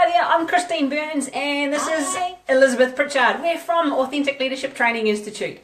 Hi there, I'm Christine Burns and this is Elizabeth Pritchard. We're from Authentic Leadership Training Institute.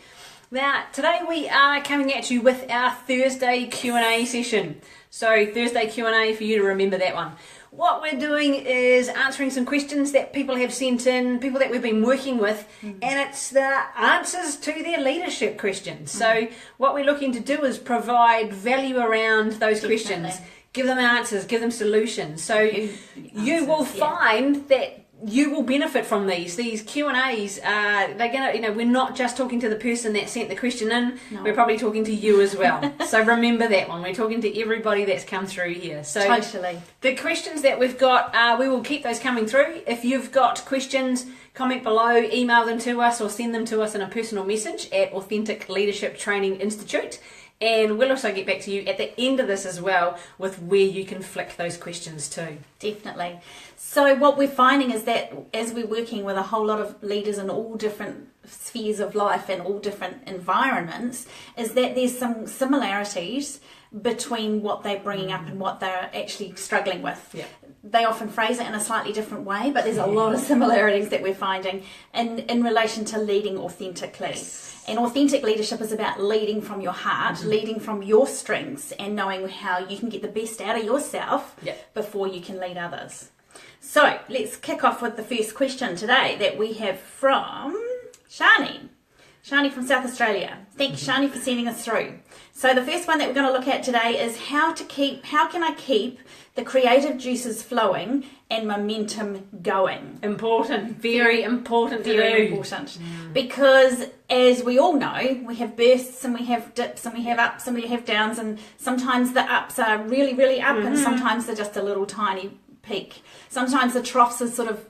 Now, today we are coming at you with our Thursday Q&A session. So, Thursday Q&A, for you to remember that one. What we're doing is answering some questions that people have sent in, people that we've been working with, and it's the answers to their leadership questions. So, what we're looking to do is provide value around those questions. Give them answers, give them solutions. So you will find that you will benefit from these Q&As. They're gonna, we're not just talking to the person that sent the question in. No. We're probably talking to you as well. So remember that one. We're talking to everybody that's come through here. So totally. The questions that we've got, we will keep those coming through. If you've got questions, comment below, email them to us, or send them to us in a personal message at Authentic Leadership Training Institute. And we'll also get back to you at the end of this as well with where you can flick those questions to. Definitely. So what we're finding is that as we're working with a whole lot of leaders in all different spheres of life and all different environments, is that there's some similarities between what they're bringing up and what they're actually struggling with. Yeah. They often phrase it in a slightly different way, but there's a lot of similarities that we're finding in relation to leading authentically. Yes. And authentic leadership is about leading from your heart, leading from your strengths, and knowing how you can get the best out of yourself before you can lead others. So let's kick off with the first question today that we have from Shani. Shani from South Australia. Thank you, Shani, for sending us through. So the first one that we're going to look at today is how can I keep the creative juices flowing and momentum going? Important, very important to do. Very important. Because as we all know, we have bursts and we have dips and we have ups and we have downs, and sometimes the ups are really, really up and sometimes they're just a little tiny peak. Sometimes the troughs are sort of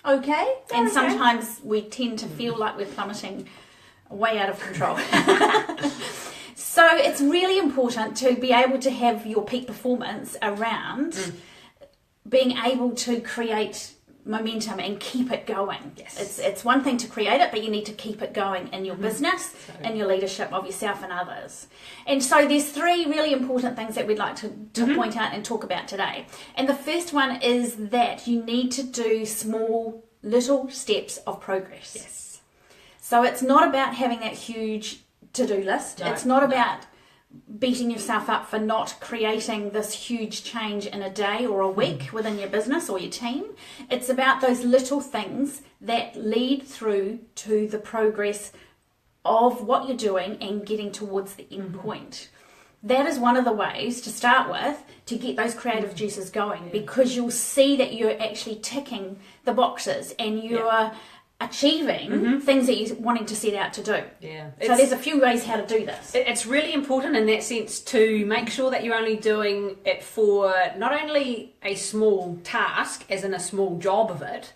okay, and sometimes we tend to feel like we're plummeting way out of control. So it's really important to be able to have your peak performance around being able to create momentum and keep it going. Yes. It's one thing to create it, but you need to keep it going in your business and your leadership of yourself and others. And so there's three really important things that we'd like to point out and talk about today. And the first one is that you need to do small little steps of progress. Yes. So it's not about having that huge to-do list. No, it's not about beating yourself up for not creating this huge change in a day or a week within your business or your team. It's about those little things that lead through to the progress of what you're doing and getting towards the end point. That is one of the ways to start with to get those creative juices going, because you'll see that you're actually ticking the boxes and you're achieving things that you're wanting to set out to do. Yeah. So there's a few ways how to do this. It's really important in that sense to make sure that you're only doing it for not only a small task, as in a small job of it,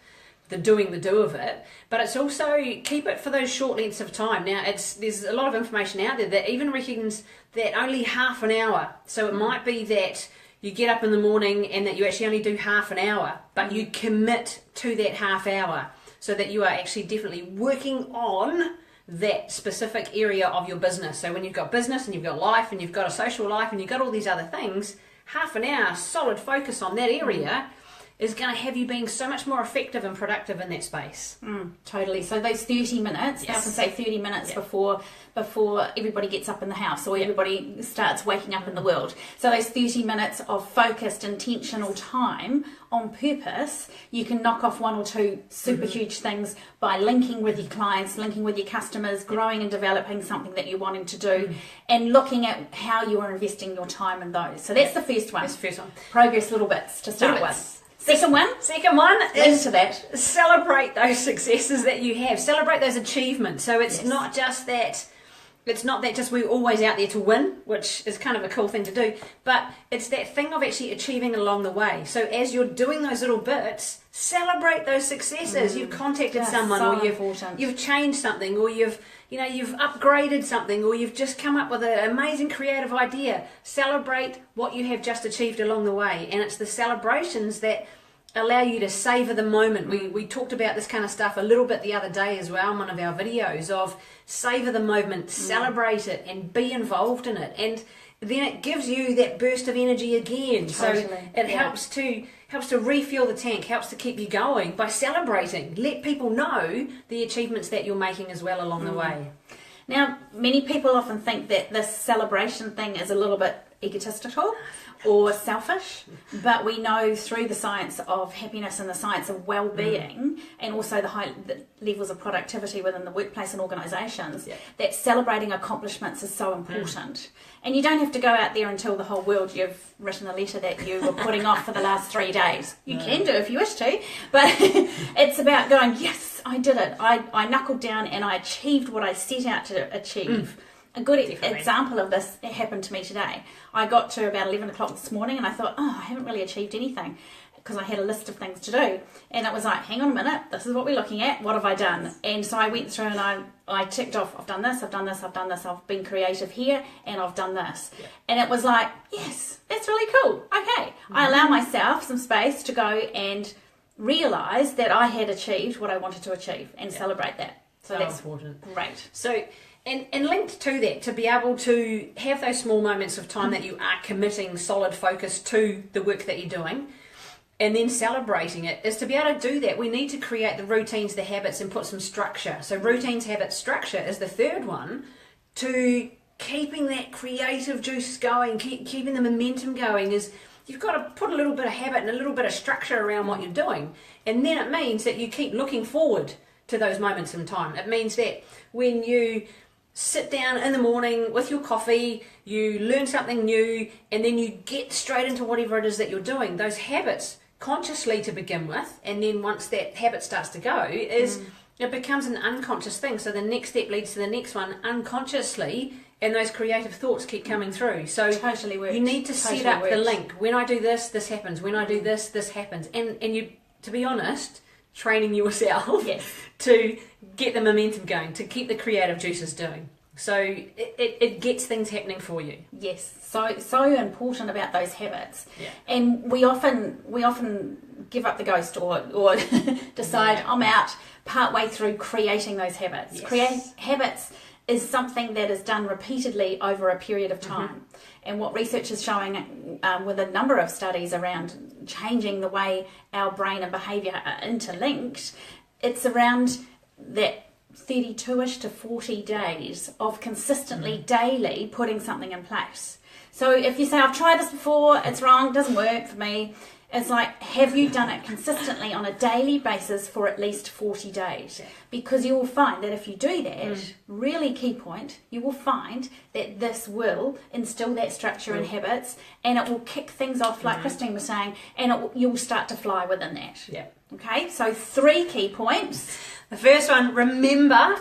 the do of it, but it's also keep it for those short lengths of time. Now, there's a lot of information out there that even reckons that only half an hour. So it might be that you get up in the morning and that you actually only do half an hour, but you commit to that half hour so that you are actually definitely working on that specific area of your business. So when you've got business and you've got life and you've got a social life and you've got all these other things, half an hour solid focus on that area is going to have you being so much more effective and productive in that space. Totally. So those 30 minutes, I often say 30 minutes before everybody gets up in the house or everybody starts waking up in the world. So those 30 minutes of focused, intentional time on purpose, you can knock off one or two super huge things by linking with your clients, linking with your customers, growing and developing something that you're wanting to do, and looking at how you are investing your time in those. So that's the first one. That's the first one. Progress little bits to start with. Second one is to that. Celebrate those successes that you have. Celebrate those achievements. So it's not just that. It's not that just we're always out there to win, which is kind of a cool thing to do, but it's that thing of actually achieving along the way. So as you're doing those little bits, celebrate those successes. You've contacted someone, so or you've changed something, or you've upgraded something, or you've just come up with an amazing creative idea. Celebrate what you have just achieved along the way, and it's the celebrations that allow you to savor the moment. We talked about this kind of stuff a little bit the other day as well in one of our videos of savor the moment, celebrate it, and be involved in it. And then it gives you that burst of energy again. Totally. So it helps to refuel the tank, helps to keep you going by celebrating. Let people know the achievements that you're making as well along the way. Now, many people often think that this celebration thing is a little bit egotistical or selfish, but we know through the science of happiness and the science of well-being and also the levels of productivity within the workplace and organisations that celebrating accomplishments is so important. And you don't have to go out there and tell the whole world you've written a letter that you were putting off for the last 3 days. You can do if you wish to, but it's about going, yes, I did it. I knuckled down and I achieved what I set out to achieve. A good example of this happened to me today. I got to about 11 o'clock this morning and I thought, I haven't really achieved anything because I had a list of things to do. And it was like, hang on a minute, this is what we're looking at. What have I done? And so I went through and I ticked off, I've done this, I've done this, I've done this, I've been creative here, and I've done this. Yeah. And it was like, yes, that's really cool. Okay. I allow myself some space to go and realise that I had achieved what I wanted to achieve and celebrate that. So that's important. Great. So, and linked to that, to be able to have those small moments of time that you are committing solid focus to the work that you're doing, and then celebrating it, is to be able to do that, we need to create the routines, the habits, and put some structure. So routines, habits, structure is the third one to keeping that creative juice going, keeping the momentum going. Is you've got to put a little bit of habit and a little bit of structure around what you're doing. And then it means that you keep looking forward to those moments in time. It means that when you sit down in the morning with your coffee, you learn something new, and then you get straight into whatever it is that you're doing. Those habits, consciously to begin with, and then once that habit starts to go, it becomes an unconscious thing. So the next step leads to the next one unconsciously, and those creative thoughts keep coming through. So totally works. You need to set up the link. When I do this, this happens. When I do this, this happens. And you, to be honest, training yourself to get the momentum going, to keep the creative juices doing. So it gets things happening for you. Yes, so important about those habits. Yeah. And we often give up the ghost or decide I'm out partway through creating those habits. Yes. Habits is something that is done repeatedly over a period of time. And what research is showing with a number of studies around changing the way our brain and behaviour are interlinked, it's around that 32ish to 40 days of consistently daily putting something in place. So if you say, I've tried this before, it's wrong, doesn't work for me, it's like, have you done it consistently on a daily basis for at least 40 days? Because you will find that if you do that, really key point, you will find that this will instill that structure and habits, and it will kick things off, like Christine was saying, and you'll start to fly within that. Yeah. Okay, so 3 key points. The first one, remember,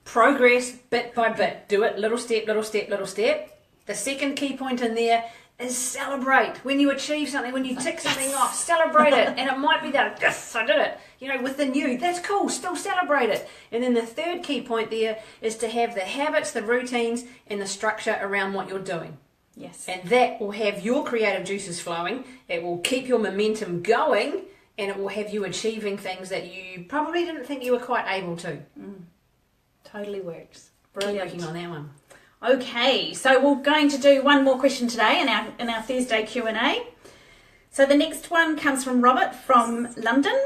progress bit by bit. Do it little step, little step, little step. The second key point in there is celebrate. When you achieve something, when you tick something off, celebrate it. And it might be that, yes, I did it. You know, with the new, that's cool, still celebrate it. And then the third key point there is to have the habits, the routines, and the structure around what you're doing. Yes. And that will have your creative juices flowing. It will keep your momentum going. And it will have you achieving things that you probably didn't think you were quite able to. Totally works. Brilliant. Keep working on that one. Okay, so we're going to do one more question today in our Thursday Q&A. So the next one comes from Robert from London,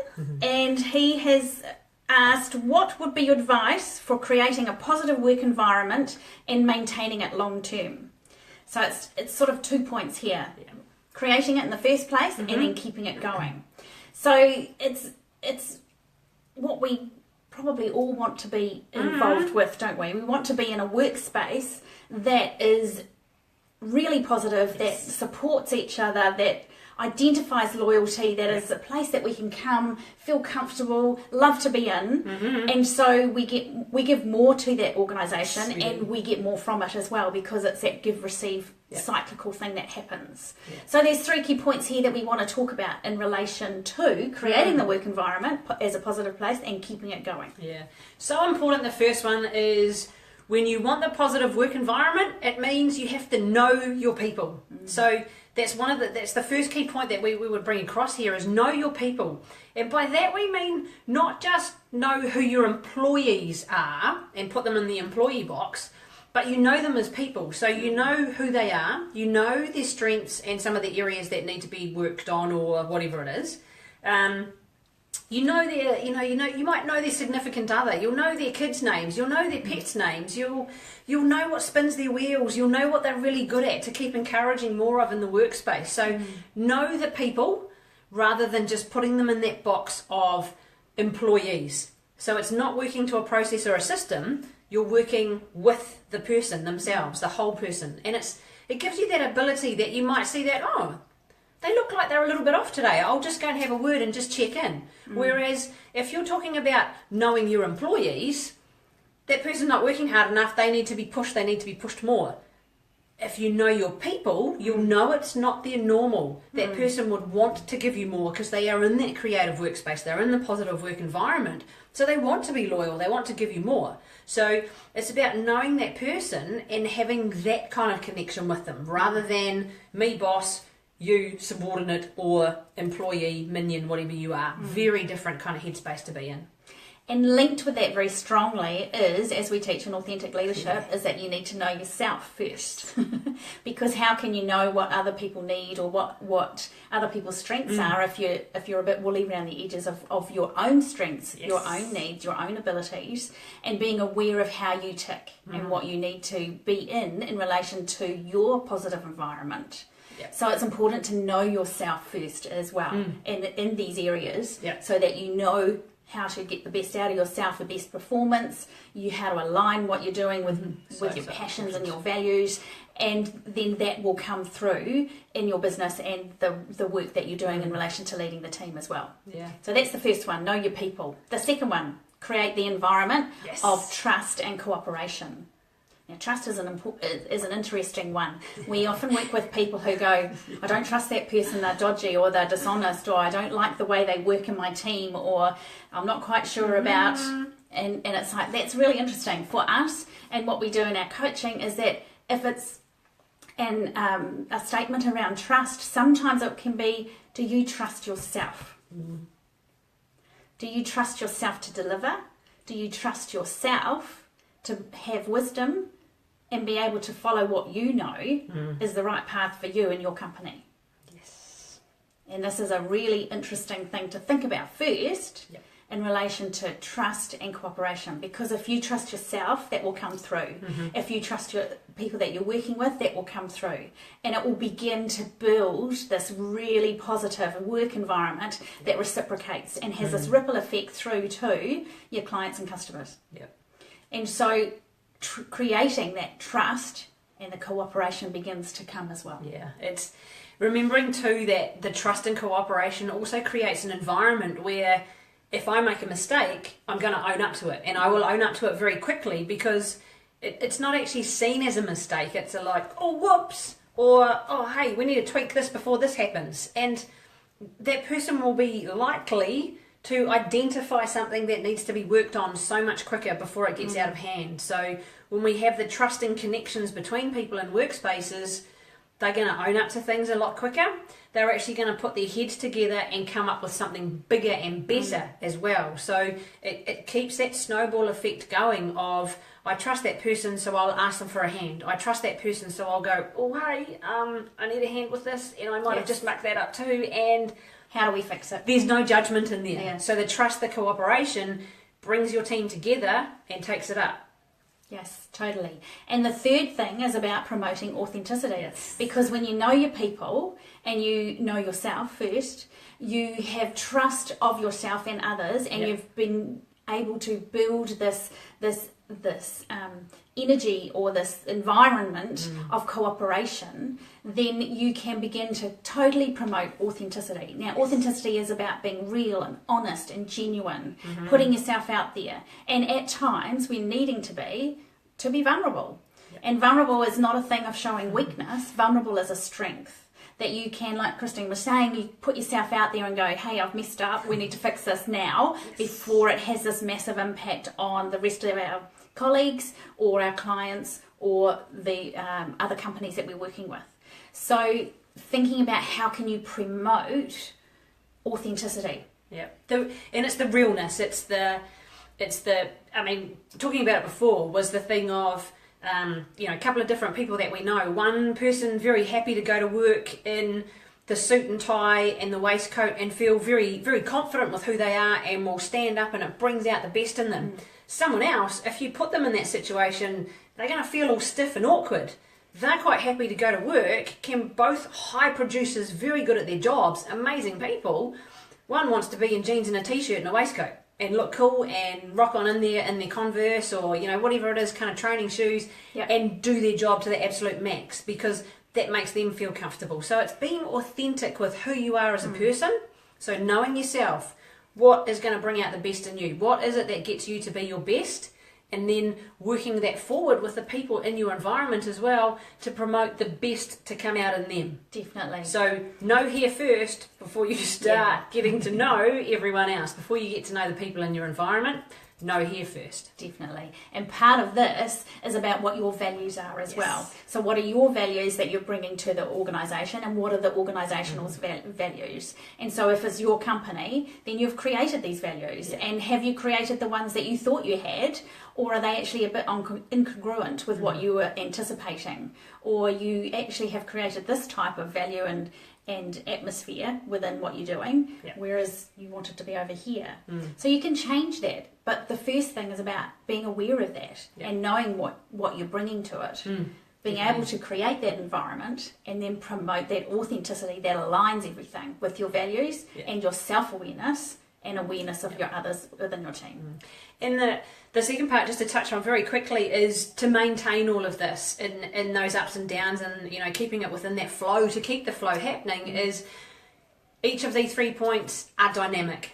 and he has asked, what would be your advice for creating a positive work environment and maintaining it long term? So it's sort of 2 points here. Yeah. Creating it in the first place and then keeping it going. So it's what we probably all want to be involved with, don't we? We want to be in a workspace that is really positive, that supports each other, that identifies loyalty, that is a place that we can come, feel comfortable, love to be in. And so we give more to that organisation, and we get more from it as well, because it's that give-receive cyclical thing that happens. So there's 3 key points here that we want to talk about in relation to creating the work environment as a positive place and keeping it going. Yeah. So important. The first one is, when you want the positive work environment, it means you have to know your people. So that's the first key point that we would bring across here, is know your people. And by that we mean not just know who your employees are and put them in the employee box, but you know them as people, so you know who they are, you know their strengths and some of the areas that need to be worked on or whatever it is. You know their, you might know their significant other. You'll know their kids' names. You'll know their pets' names. You'll know what spins their wheels. You'll know what they're really good at to keep encouraging more of in the workspace. So know the people rather than just putting them in that box of employees. So it's not working to a process or a system. You're working with the person themselves, the whole person, and it gives you that ability that you might see that, oh, they look like they're a little bit off today. I'll just go and have a word and just check in. Whereas if you're talking about knowing your employees, that person's not working hard enough, they need to be pushed more. If you know your people, you'll know it's not their normal. That person would want to give you more because they are in that creative workspace, they're in the positive work environment, so they want to be loyal, they want to give you more. So it's about knowing that person and having that kind of connection with them, rather than me boss, you subordinate, or employee, minion, whatever you are. Very different kind of headspace to be in. And linked with that very strongly is, as we teach in Authentic Leadership, is that you need to know yourself first. Because how can you know what other people need or what other people's strengths are if you're a bit woolly around the edges of your own strengths, your own needs, your own abilities, and being aware of how you tick and what you need to be in relation to your positive environment. Yep. So it's important to know yourself first as well in these areas, so that you know how to get the best out of yourself, the best performance, how to align what you're doing with your passions and your values, and then that will come through in your business and the work that you're doing in relation to leading the team as well. Yeah. So that's the first one, know your people. The second one, create the environment of trust and cooperation. Now, trust is an interesting one. We often work with people who go, I don't trust that person, they're dodgy or they're dishonest, or I don't like the way they work in my team, or I'm not quite sure about, and it's like, that's really interesting for us. And what we do in our coaching is that if it's a statement around trust, sometimes it can be, do you trust yourself? Do you trust yourself to deliver? Do you trust yourself to have wisdom and be able to follow what you know is the right path for you and your company? Yes. And this is a really interesting thing to think about first in relation to trust and cooperation, because if you trust yourself, that will come through. If you trust your people that you're working with, that will come through, and it will begin to build this really positive work environment that reciprocates and has this ripple effect through to your clients and customers. And so creating that trust and the cooperation begins to come as well. Yeah, it's remembering too that the trust and cooperation also creates an environment where if I make a mistake, I'm going to own up to it, and I will own up to it very quickly, because it's not actually seen as a mistake. It's like, oh, whoops, or oh, hey, we need to tweak this before this happens, and that person will be likely to identify something that needs to be worked on so much quicker before it gets out of hand. So when we have the trusting connections between people in workspaces, they're going to own up to things a lot quicker. They're actually going to put their heads together and come up with something bigger and better as well. So it keeps that snowball effect going of, I trust that person, so I'll ask them for a hand. I trust that person, so I'll go, oh, hey, I need a hand with this, and I might have just mucked that up too, and how do we fix it? There's no judgment in there. So the trust, the cooperation brings your team together and takes it up. Yes, totally. And the third thing is about promoting authenticity. Because when you know your people and you know yourself first, you have trust of yourself and others, and you've been able to build this energy or this environment of cooperation, then you can begin to totally promote authenticity. Now, authenticity is about being real and honest and genuine, putting yourself out there, and at times when needing to be vulnerable. And vulnerable is not a thing of showing weakness. Vulnerable is a strength. That you can, like Christine was saying, you put yourself out there and go, hey, I've messed up, we need to fix this now, before it has this massive impact on the rest of our colleagues or our clients or the other companies that we're working with. So thinking about how can you promote authenticity. And it's the realness, it's the I mean, talking about it before was the thing of a couple of different people that we know. One person very happy to go to work in the suit and tie and the waistcoat and feel very, very confident with who they are and will stand up and it brings out the best in them. Someone else, if you put them in that situation, they're going to feel all stiff and awkward. They're quite happy to go to work, can both high producers, very good at their jobs, amazing people. One wants to be in jeans and a t-shirt and a waistcoat and look cool and rock on in their Converse or, whatever it is, kind of training shoes, and do their job to the absolute max because that makes them feel comfortable. So it's being authentic with who you are as a person. So knowing yourself, what is going to bring out the best in you? What is it that gets you to be your best? And then working that forward with the people in your environment as well to promote the best to come out in them. Definitely. So know here first before you start getting to know everyone else. Before you get to know the people in your environment, know here first. Definitely. And part of this is about what your values are as well. So what are your values that you're bringing to the organisation and what are the organisational's values? And so if it's your company, then you've created these values. And have you created the ones that you thought you had, or are they actually a bit incongruent with what you were anticipating? Or you actually have created this type of value and atmosphere within what you're doing, whereas you want it to be over here. So you can change that. But the first thing is about being aware of that and knowing what you're bringing to it. Being able to create that environment and then promote that authenticity that aligns everything with your values and your self-awareness and awareness of your others within your team. And the second part, just to touch on very quickly, is to maintain all of this in those ups and downs and, keeping it within that flow, to keep the flow happening, is each of these 3 points are dynamic.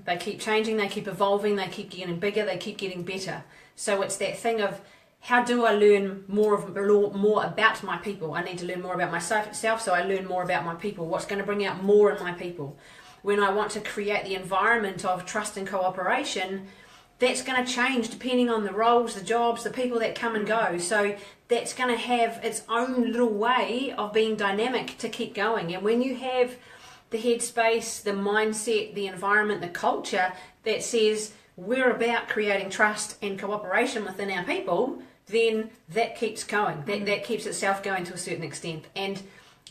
They keep changing, they keep evolving, they keep getting bigger, they keep getting better. So it's that thing of, how do I learn more about my people? I need to learn more about myself, so I learn more about my people. What's going to bring out more in my people? When I want to create the environment of trust and cooperation, that's going to change depending on the roles, the jobs, the people that come and go. So that's going to have its own little way of being dynamic to keep going. And when you have the headspace, the mindset, the environment, the culture that says we're about creating trust and cooperation within our people, then that keeps going. That keeps itself going to a certain extent. And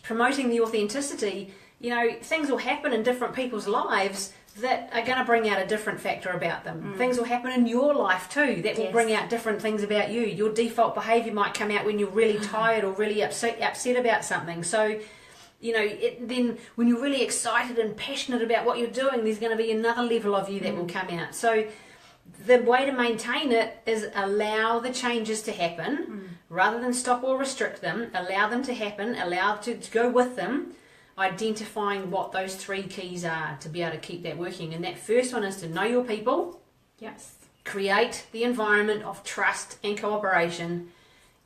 promoting the authenticity, things will happen in different people's lives that are going to bring out a different factor about them. Things will happen in your life too that will bring out different things about you. Your default behaviour might come out when you're really tired or really upset about something. So, then when you're really excited and passionate about what you're doing, there's going to be another level of you that will come out. So the way to maintain it is allow the changes to happen rather than stop or restrict them. Allow them to happen, allow to go with them, identifying what those 3 keys are to be able to keep that working. And that first one is to know your people. Yes. Create the environment of trust and cooperation.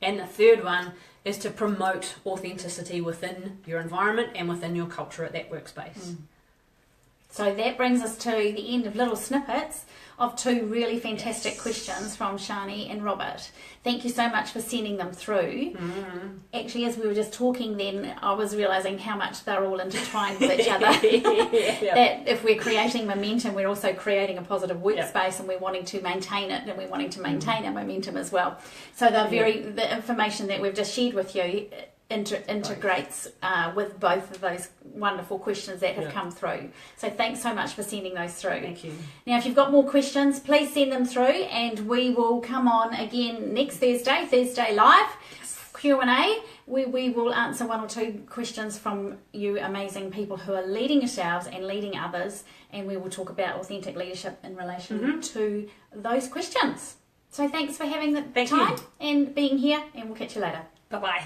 And the third one is to promote authenticity within your environment and within your culture at that workspace. So that brings us to the end of little snippets of 2 really fantastic questions from Shani and Robert. Thank you so much for sending them through. Actually, as we were just talking then, I was realising how much they're all intertwined with each other. That if we're creating momentum, we're also creating a positive workspace and we're wanting to maintain it and we're wanting to maintain our momentum as well. So the information that we've just shared with you integrates with both of those wonderful questions that have come through. So thanks so much for sending those through. Thank you. Now, if you've got more questions, please send them through and we will come on again next Thursday live Q&A, where we will answer 1 or 2 questions from you amazing people who are leading yourselves and leading others, and we will talk about authentic leadership in relation to those questions. So thanks for having the time and being here, and we'll catch you later. Bye-bye.